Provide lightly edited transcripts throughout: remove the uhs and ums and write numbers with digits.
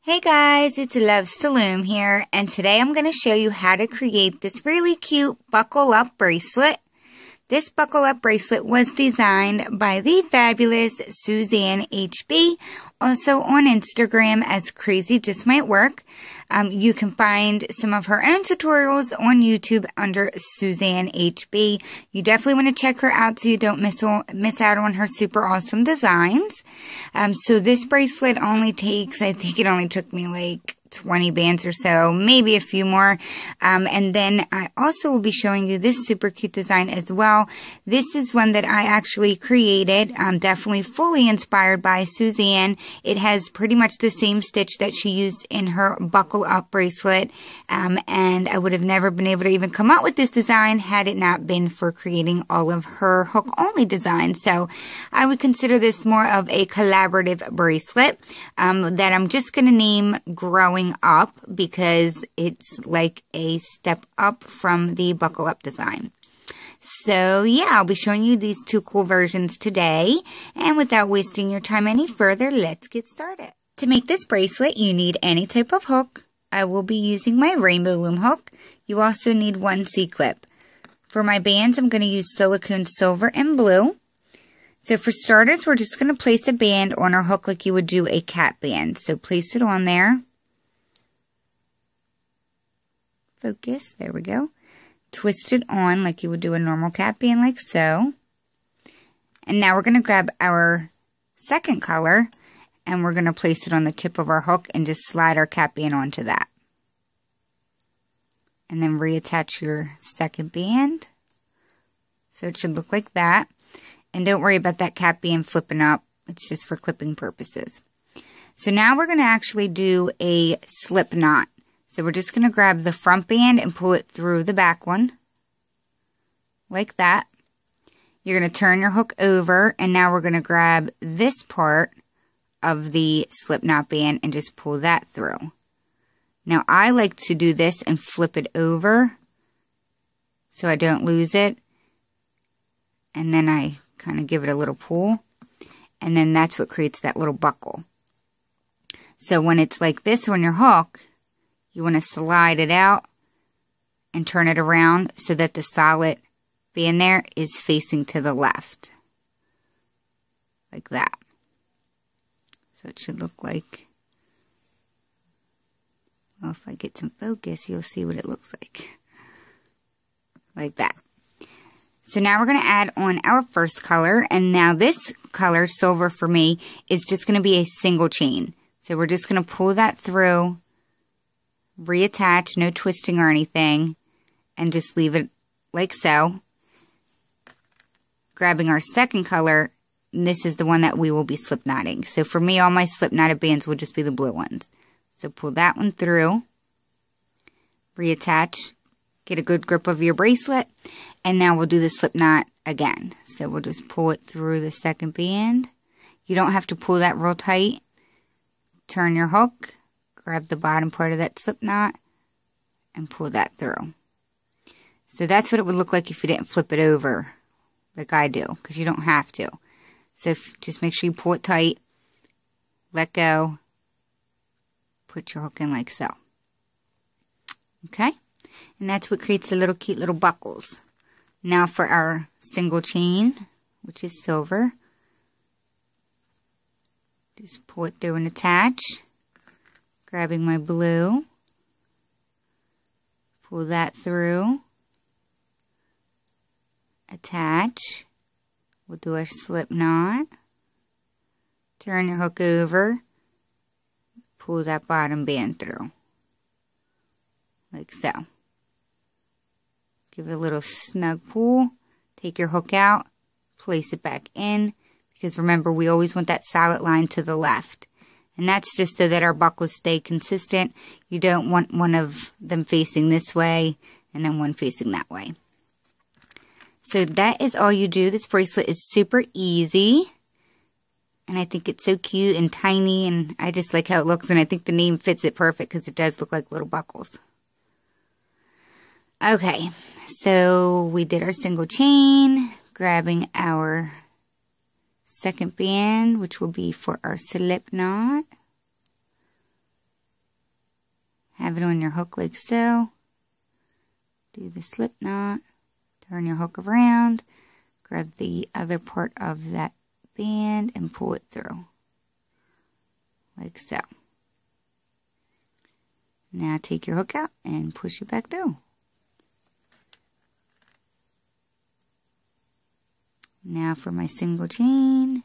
Hey guys, it's Loves to Loom here, and today I'm going to show you how to create this really cute buckle up bracelet. This buckle up bracelet was designed by the fabulous Suzanne HB, also on Instagram as Crazy Just Might Work. You can find some of her own tutorials on YouTube under Suzanne HB. You definitely want to check her out so you don't miss out on her super awesome designs. So this bracelet only takes, I think it only took me like 20 bands or so, maybe a few more. And then I also will be showing you this super cute design as well. This is one that I actually created, definitely fully inspired by Suzanne. It has pretty much the same stitch that she used in her buckle up bracelet. And I would have never been able to even come up with this design had it not been for creating all of her hook only designs. So I would consider this more of a collaborative bracelet that I'm just going to name Growing Up because it's like a step up from the buckle up design. So yeah, I'll be showing you these two cool versions today, and without wasting your time any further, let's get started. To make this bracelet, you need any type of hook. I will be using my rainbow loom hook. You also need one C-clip. For my bands, I'm going to use silicone silver and blue. So for starters, we're just going to place a band on our hook like you would do a cat band. So place it on there. Focus, there we go. Twist it on like you would do a normal cat band, like so. And now we're going to grab our second color and we're going to place it on the tip of our hook and just slide our cat band onto that. And then reattach your second band. So it should look like that. And don't worry about that cat band flipping up. It's just for clipping purposes. So now we're going to actually do a slip knot. So we're just going to grab the front band and pull it through the back one, like that. You're going to turn your hook over, and now we're going to grab this part of the slip knot band and just pull that through. Now I like to do this and flip it over so I don't lose it. And then I kind of give it a little pull, and then that's what creates that little buckle. So when it's like this on your hook, you want to slide it out and turn it around so that the solid band there is facing to the left. Like that. So it should look like, well, if I get some focus, you'll see what it looks like. Like that. So now we're going to add on our first color, and now this color, silver for me, is just going to be a single chain. So we're just going to pull that through, reattach, no twisting or anything, and just leave it like so. Grabbing our second color, and this is the one that we will be slip knotting. So for me, all my slip knotted bands will just be the blue ones. So pull that one through, reattach, get a good grip of your bracelet, and now we'll do the slip knot again. So we'll just pull it through the second band. You don't have to pull that real tight. Turn your hook, grab the bottom part of that slip knot, and pull that through. So that's what it would look like if you didn't flip it over like I do, because you don't have to. So just make sure you pull it tight, let go, put your hook in like so. Okay? And that's what creates the little cute little buckles. Now for our single chain, which is silver, just pull it through and attach. Grabbing my blue, pull that through, attach, we'll do a slip knot, turn your hook over, pull that bottom band through, like so. Give it a little snug pull, take your hook out, place it back in, because remember we always want that solid line to the left. And that's just so that our buckles stay consistent. You don't want one of them facing this way and then one facing that way. So that is all you do. This bracelet is super easy. And I think it's so cute and tiny, and I just like how it looks, and I think the name fits it perfect because it does look like little buckles. Okay, so we did our single chain, grabbing our second band, which will be for our slip knot. Have it on your hook like so. Do the slip knot. Turn your hook around. Grab the other part of that band and pull it through. Like so. Now take your hook out and push it back through. Now for my single chain.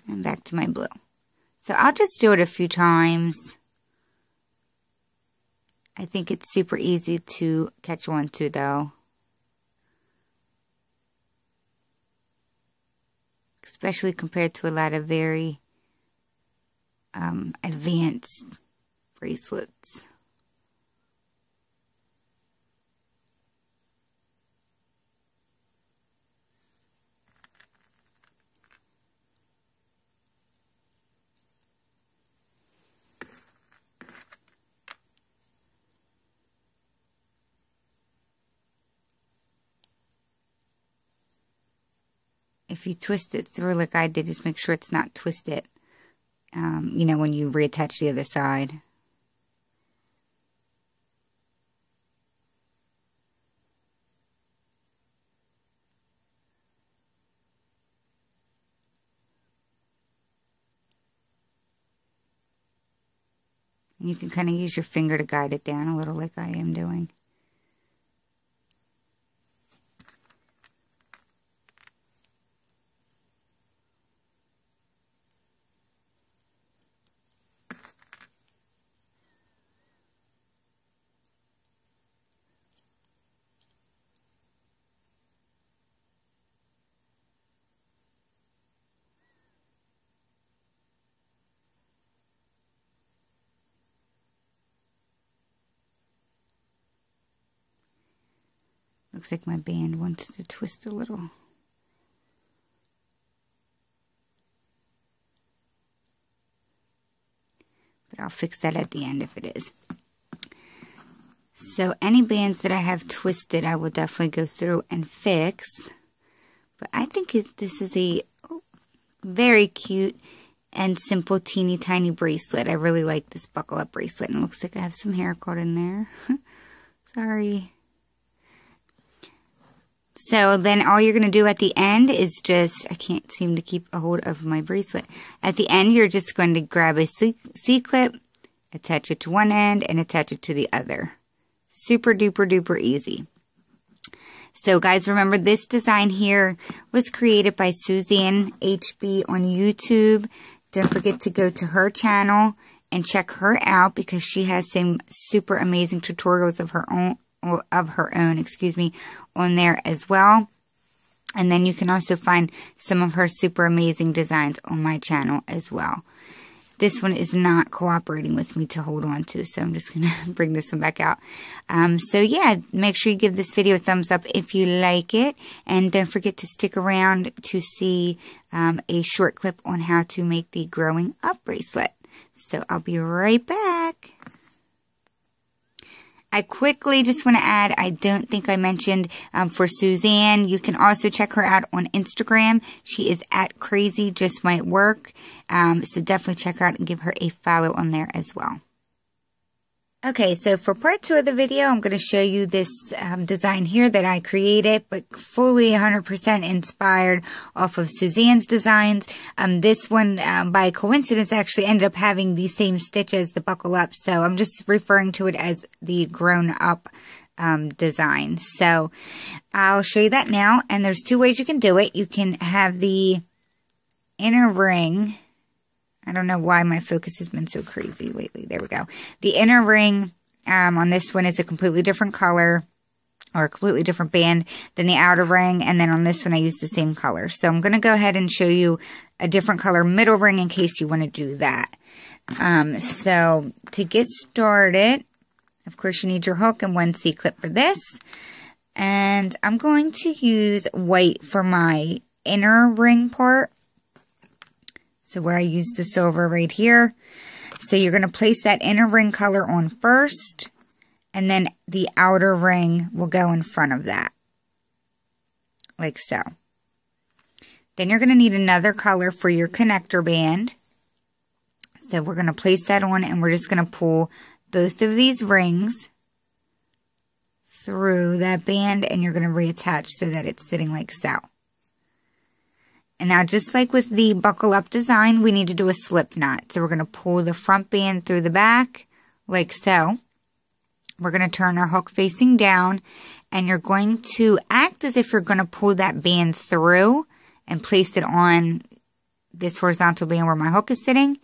And back to my blue. So I'll just do it a few times. I think it's super easy to catch on to though. Especially compared to a lot of very advanced bracelets. If you twist it through like I did, just make sure it's not twisted, you know, when you reattach the other side. And you can kind of use your finger to guide it down a little like I am doing. Looks like my band wants to twist a little. But I'll fix that at the end if it is. So any bands that I have twisted, I will definitely go through and fix. But I think this is a very cute and simple teeny tiny bracelet. I really like this buckle up bracelet. And it looks like I have some hair caught in there. Sorry. So then all you're going to do at the end is just, I can't seem to keep a hold of my bracelet. At the end, you're just going to grab a C-clip, attach it to one end, and attach it to the other. Super duper duper easy. So guys, remember this design here was created by Suzanne HB on YouTube. Don't forget to go to her channel and check her out because she has some super amazing tutorials of her own, on there as well. And then you can also find some of her super amazing designs on my channel as well. This one is not cooperating with me to hold on to, so I'm just going to bring this one back out. So yeah, make sure you give this video a thumbs up if you like it. And don't forget to stick around to see a short clip on how to make the growing up bracelet. So I'll be right back. I quickly just want to add, I don't think I mentioned for Suzanne, you can also check her out on Instagram. She is at Crazy Just Might Work. So definitely check her out and give her a follow on there as well. Okay, so for part 2 of the video, I'm going to show you this design here that I created, but fully 100% inspired off of Suzanne's designs. This one, by coincidence, actually ended up having the same stitch as the buckle up, so I'm just referring to it as the grown up design. So I'll show you that now, and there's 2 ways you can do it. You can have the inner ring. I don't know why my focus has been so crazy lately. There we go. The inner ring on this one is a completely different color or a completely different band than the outer ring. And then on this one, I use the same color. So I'm going to go ahead and show you a different color middle ring in case you want to do that. So to get started, of course, you need your hook and 1 C-clip for this. And I'm going to use white for my inner ring part. So where I use the silver right here. So you're going to place that inner ring color on first. And then the outer ring will go in front of that. Like so. Then you're going to need another color for your connector band. So we're going to place that on, and we're just going to pull both of these rings through that band, and you're going to reattach so that it's sitting like so. And now, just like with the buckle up design, we need to do a slip knot. So we're going to pull the front band through the back like so. We're going to turn our hook facing down, and you're going to act as if you're going to pull that band through and place it on this horizontal band where my hook is sitting.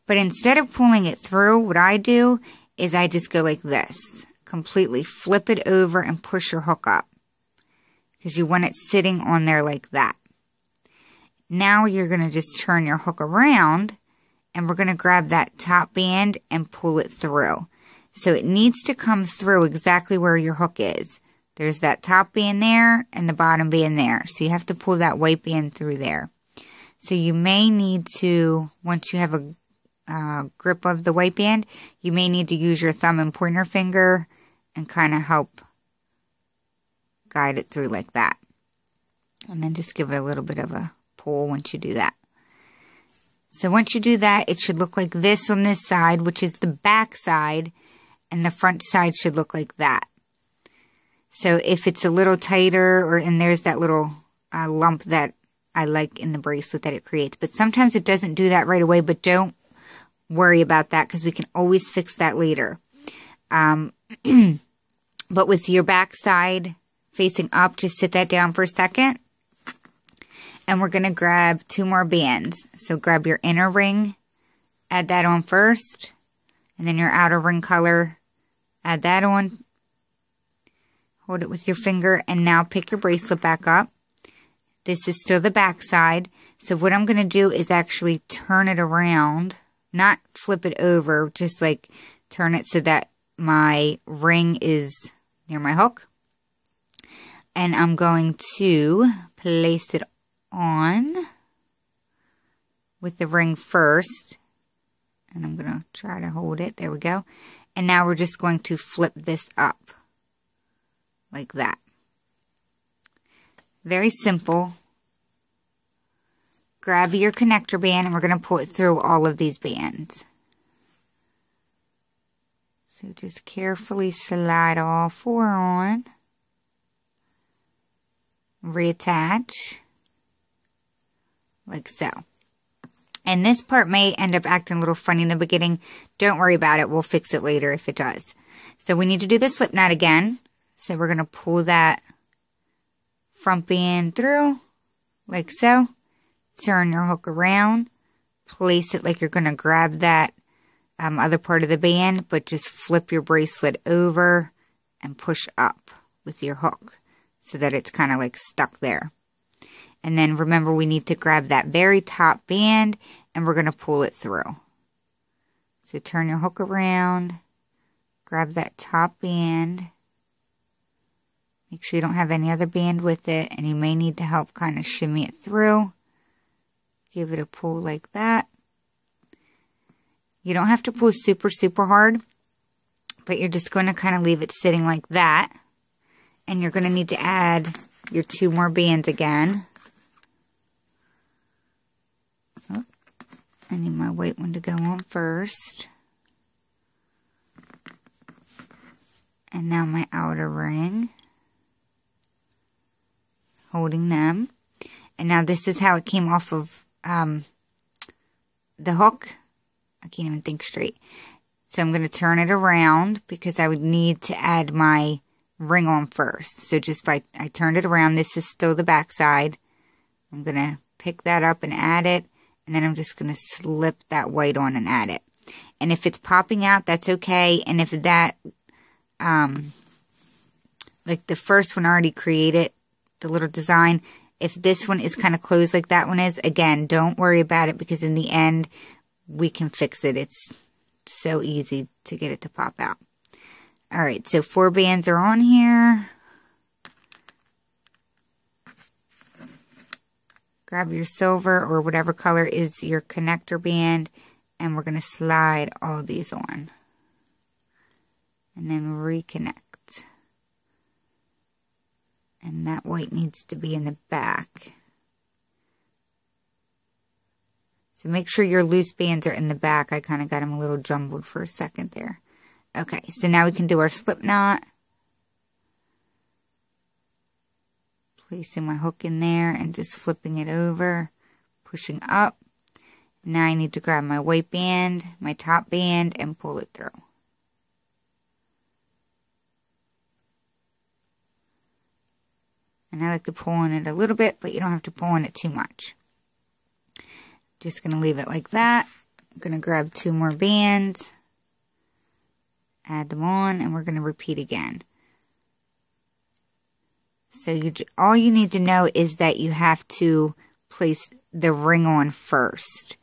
But instead of pulling it through, what I do is I just go like this. Completely flip it over and push your hook up, because you want it sitting on there like that. Now you're going to just turn your hook around, and we're going to grab that top band and pull it through. So it needs to come through exactly where your hook is. There's that top band there and the bottom band there. So you have to pull that white band through there. So you may need to, once you have a grip of the white band, you may need to use your thumb and pointer finger and kind of help guide it through like that. And then just give it a little bit of a pull once you do that. So once you do that, it should look like this on this side, which is the back side, and the front side should look like that. So if it's a little tighter, and there's that little lump that I like in the bracelet that it creates. But sometimes it doesn't do that right away, but don't worry about that, because we can always fix that later. But with your back side facing up, just sit that down for a second. And we're going to grab 2 more bands. So grab your inner ring, add that on first. And then your outer ring color, add that on. Hold it with your finger, and now pick your bracelet back up. This is still the back side. So what I'm going to do is actually turn it around, not flip it over, just like turn it so that my ring is near my hook. And I'm going to place it on with the ring first. And I'm going to try to hold it. There we go. And now we're just going to flip this up like that. Very simple. Grab your connector band, and we're going to pull it through all of these bands. So just carefully slide all 4 on. Reattach. Like so. And this part may end up acting a little funny in the beginning. Don't worry about it. We'll fix it later if it does. So we need to do the slip knot again. So we're going to pull that front band through like so. Turn your hook around. Place it like you're going to grab that other part of the band, but just flip your bracelet over and push up with your hook so that it's kind of like stuck there. And then remember, we need to grab that very top band, and we're going to pull it through. So turn your hook around, grab that top band. Make sure you don't have any other band with it, and you may need to help kind of shimmy it through. Give it a pull like that. You don't have to pull super, super hard, but you're just going to kind of leave it sitting like that. And you're going to need to add your 2 more bands again. Oh, I need my white one to go on first. And now my outer ring. Holding them. And now this is how it came off of the hook. I can't even think straight. So I'm going to turn it around because I would need to add my ring on first. So just I turned it around. This is still the back side. I'm going to pick that up and add it. And then I'm just going to slip that white on and add it. And if it's popping out, that's okay. And if that, like the first one already created, the little design, if this one is kind of closed like that one is, again, don't worry about it because in the end, we can fix it. It's so easy to get it to pop out. All right, so 4 bands are on here. Grab your silver or whatever color is your connector band, and we're going to slide all these on. And then reconnect. And that white needs to be in the back. So make sure your loose bands are in the back. I kind of got them a little jumbled for a second there. Okay, so now we can do our slip knot. Placing my hook in there and just flipping it over, pushing up. Now I need to grab my white band, my top band, and pull it through. And I like to pull on it a little bit, but you don't have to pull on it too much. Just going to leave it like that. I'm going to grab 2 more bands, add them on, and we're going to repeat again. So all you need to know is that you have to place the ring on first.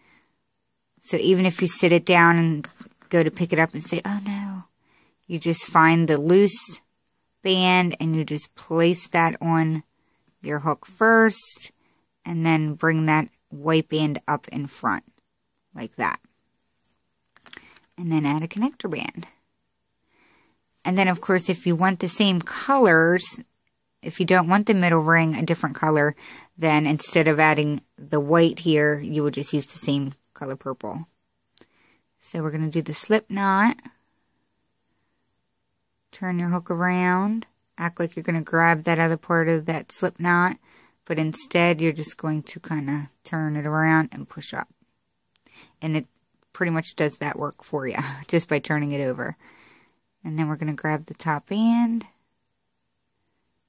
So even if you sit it down and go to pick it up and say, oh no, you just find the loose band and you just place that on your hook first and then bring that white band up in front like that. And then add a connector band. And then of course if you want the same colors, if you don't want the middle ring a different color, then instead of adding the white here, you would just use the same color purple. So we're going to do the slip knot. Turn your hook around. Act like you're going to grab that other part of that slip knot, but instead you're just going to kind of turn it around and push up. And it pretty much does that work for you, just by turning it over. And then we're going to grab the top band,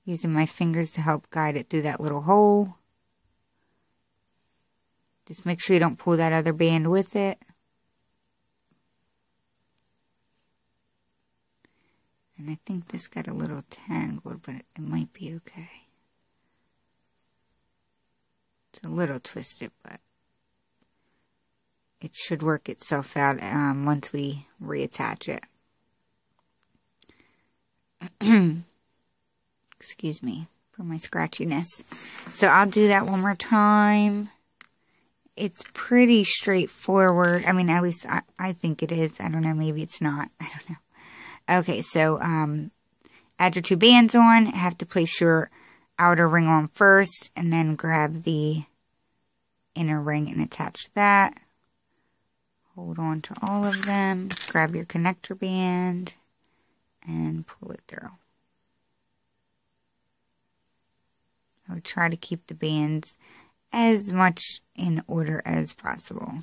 using my fingers to help guide it through that little hole. Just make sure you don't pull that other band with it. And I think this got a little tangled, but it might be okay. It's a little twisted, but it should work itself out once we reattach it. Excuse me for my scratchiness. So I'll do that one more time. It's pretty straightforward. I mean, at least I think it is. I don't know. Maybe it's not. I don't know. Okay, so add your 2 bands on. Have to place your outer ring on first, and then grab the inner ring and attach that. Hold on to all of them. Grab your connector band and pull it through. I would try to keep the bands as much in order as possible.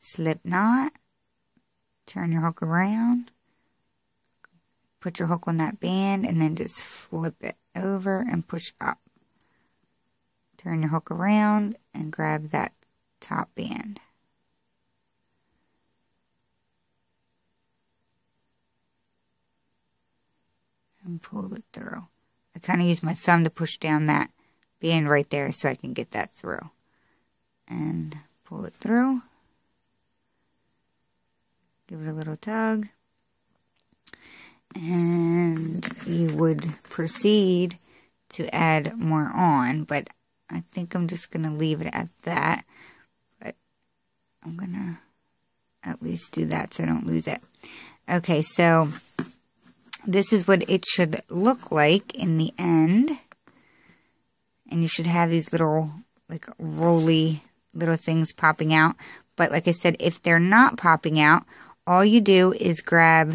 Slip knot. Turn your hook around. Put your hook on that band and then just flip it over and push up. Turn your hook around and grab that top band. And pull it through. I kind of use my thumb to push down that band right there so I can get that through. And pull it through. Give it a little tug. And you would proceed to add more on, but I think I'm just going to leave it at that. But I'm going to at least do that so I don't lose it. Okay, so this is what it should look like in the end. And you should have these little, like, rolly little things popping out. But like I said, if they're not popping out, all you do is grab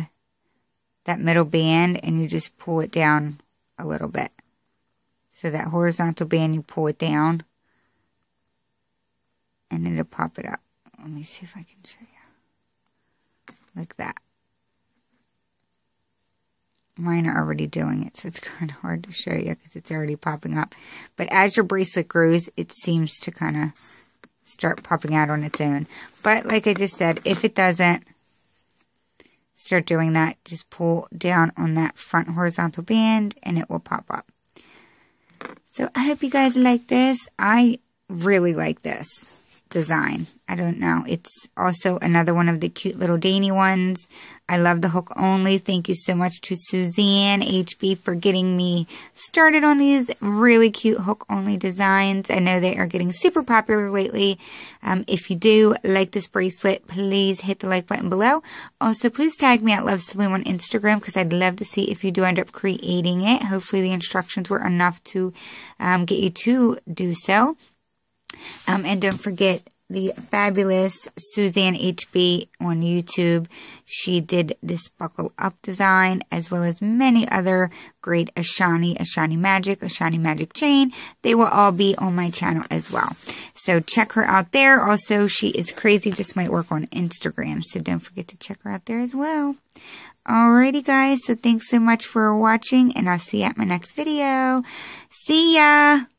that middle band and you just pull it down a little bit. So that horizontal band, you pull it down and it'll pop it up. Let me see if I can show you. Like that. Mine are already doing it, so it's kind of hard to show you because it's already popping up. But as your bracelet grows, it seems to kind of start popping out on its own. But like I just said, if it doesn't start doing that, just pull down on that front horizontal band and it will pop up. So I hope you guys like this. I really like this design. I don't know. It's also another one of the cute little dainty ones. I love the hook only. Thank you so much to Suzanne HB for getting me started on these really cute hook only designs. I know they are getting super popular lately. If you do like this bracelet, please hit the like button below. Also, please tag me at Loves to Loom on Instagram because I'd love to see if you do end up creating it. Hopefully the instructions were enough to get you to do so. And don't forget, the fabulous Suzanne HB on YouTube. She did this buckle up design as well as many other great Ashani Magic chain. They will all be on my channel as well. So check her out there. Also, she is crazy, just might work on Instagram. So don't forget to check her out there as well. Alrighty guys, so thanks so much for watching and I'll see you at my next video. See ya!